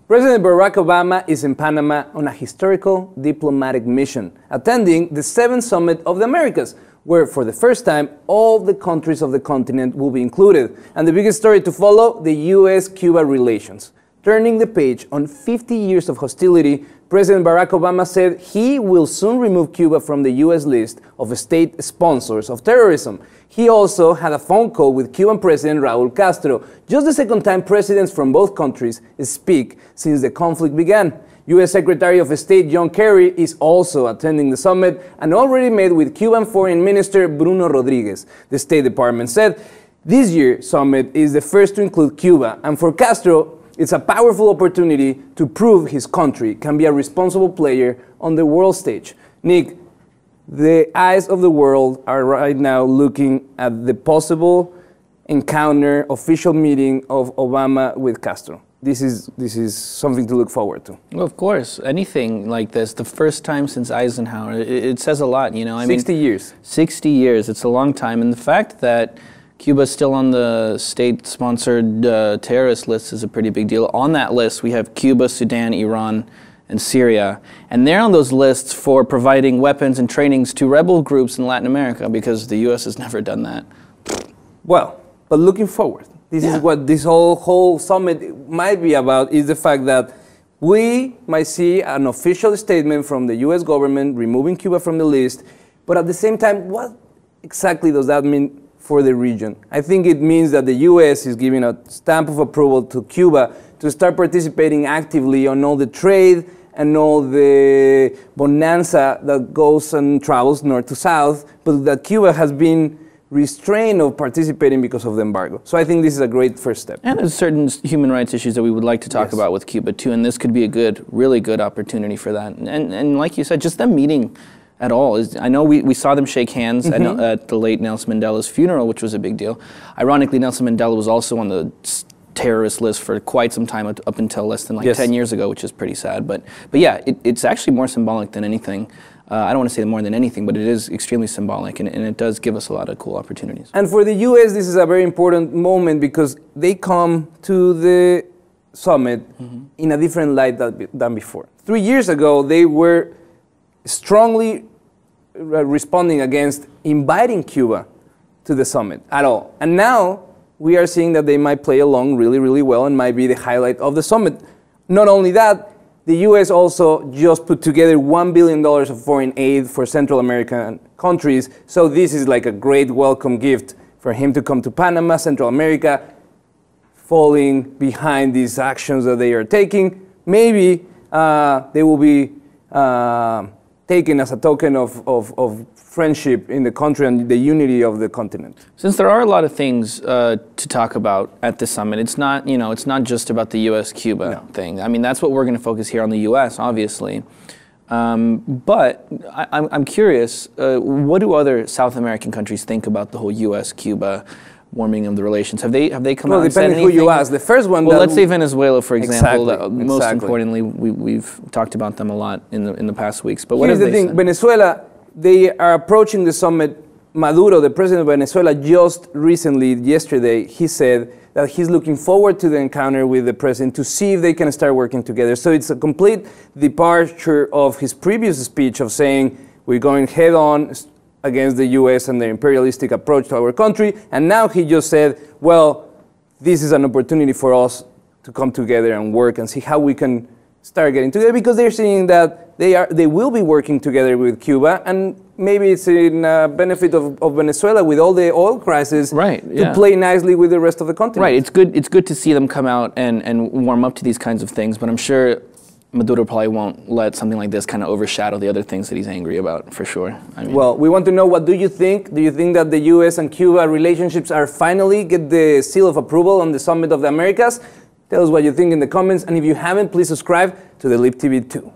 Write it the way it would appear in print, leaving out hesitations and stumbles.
President Barack Obama is in Panama on a historical diplomatic mission, attending the 7th Summit of the Americas, where for the first time all the countries of the continent will be included. And the biggest story to follow, the US-Cuba relations. Turning the page on 50 years of hostility, President Barack Obama said he will soon remove Cuba from the US list of state sponsors of terrorism. He also had a phone call with Cuban President Raúl Castro, just the second time presidents from both countries speak since the conflict began. U.S. Secretary of State John Kerry is also attending the summit and already met with Cuban Foreign Minister Bruno Rodriguez. The State Department said this year's summit is the first to include Cuba, and for Castro, it's a powerful opportunity to prove his country can be a responsible player on the world stage. Nick, the eyes of the world are right now looking at the possible encounter, official meeting of Obama with Castro. This is something to look forward to. Well, of course, anything like this, the first time since Eisenhower, it says a lot, you know. 60 years. 60 years, it's a long time. And the fact that Cuba's still on the state-sponsored terrorist list is a pretty big deal. On that list, we have Cuba, Sudan, Iran, and Syria. And they're on those lists for providing weapons and trainings to rebel groups in Latin America, because the U.S. has never done that. Well, but looking forward, this is what this whole summit might be about, is the fact that we might see an official statement from the U.S. government removing Cuba from the list, but at the same time, what exactly does that mean for the region? I think it means that the U.S. is giving a stamp of approval to Cuba to start participating actively on all the trade and all the bonanza that goes and travels north to south, but that Cuba has been restrained of participating because of the embargo. So I think this is a great first step. And there's certain human rights issues that we would like to talk about with Cuba too, and this could be a good, really good opportunity for that. And like you said, just them meeting at all. I know we saw them shake hands at the late Nelson Mandela's funeral, which was a big deal. Ironically, Nelson Mandela was also on the terrorist list for quite some time, up until less than 10 years ago, which is pretty sad. But yeah, it's actually more symbolic than anything. I don't want to say more than anything, but it is extremely symbolic, and it does give us a lot of cool opportunities. And for the U.S., this is a very important moment because they come to the summit in a different light than before. 3 years ago, they were strongly responding against inviting Cuba to the summit at all. And now we are seeing that they might play along really, really well and might be the highlight of the summit. Not only that, the U.S. also just put together $1 billion of foreign aid for Central American countries. So this is like a great welcome gift for him to come to Panama, Central America, falling behind these actions that they are taking. Maybe they will be taken as a token of friendship in the country and the unity of the continent. Since there are a lot of things to talk about at the summit, it's not, it's not just about the U.S.-Cuba thing. I mean, that's what we're going to focus here on the U.S., obviously. But I'm curious, what do other South American countries think about the whole U.S.-Cuba warming of the relations? Have they come out and said anything? Well, depending who you ask. The first one. Well, let's say Venezuela, for example. Most importantly, we've talked about them a lot in the past weeks. But what have they said? Here's the thing: Venezuela, they are approaching the summit. Maduro, the president of Venezuela, just recently, yesterday, he said that he's looking forward to the encounter with the president to see if they can start working together. So it's a complete departure of his previous speech of saying we're going head on against the U.S. and their imperialistic approach to our country. And now he just said, well, this is an opportunity for us to come together and work and see how we can start getting together, because they're seeing that they will be working together with Cuba, and maybe it's in benefit of Venezuela with all the oil crisis to play nicely with the rest of the continent. Right, it's good to see them come out and warm up to these kinds of things, but I'm sure Maduro probably won't let something like this kind of overshadow the other things that he's angry about, for sure. I mean, well, we want to know, what do you think? Do you think that the U.S. and Cuba relationships are finally get the seal of approval on the Summit of the Americas? Tell us what you think in the comments, and if you haven't, please subscribe to the Lip TV 2.